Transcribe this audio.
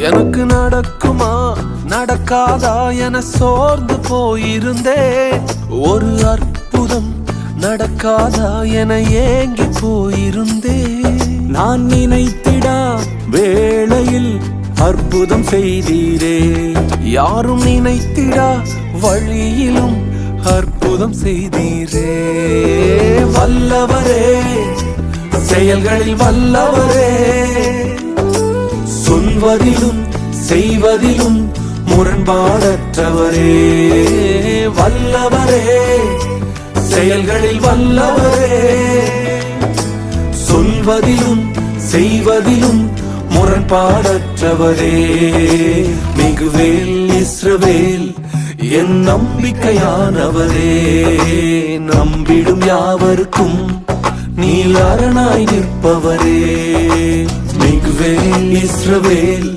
எனக்கு நடக்குமா நடக்காதா என சோர்ந்து போயிருந்தேன். ஒரு அற்புதம் நடக்காதா என ஏங்கி போயிருந்தேன். நான் நினைத்திடா வேளையில் அற்புதம் செய்தீரே. யாரும் நினைத்திடா வழியிலும் அற்புதம் செய்தீரே. வல்லவரே, செயல்களில் வல்லவரே, சொல்வதிலும் செய்வதிலும் முரண்பாடற்றவரே. வல்லவரே, செயல்களில் வல்லவரே, சொல்வதிலும் செய்வதிலும் முரண்பாடற்றவரே. மிகுவேல் இஸ்ரவேல் என் நம்பிக்கையானவரே. நம்பிடும் யாவருக்கும் நீர் அரணாய் நிற்பவரே. மிகுவேல் இஸ்ரவேல்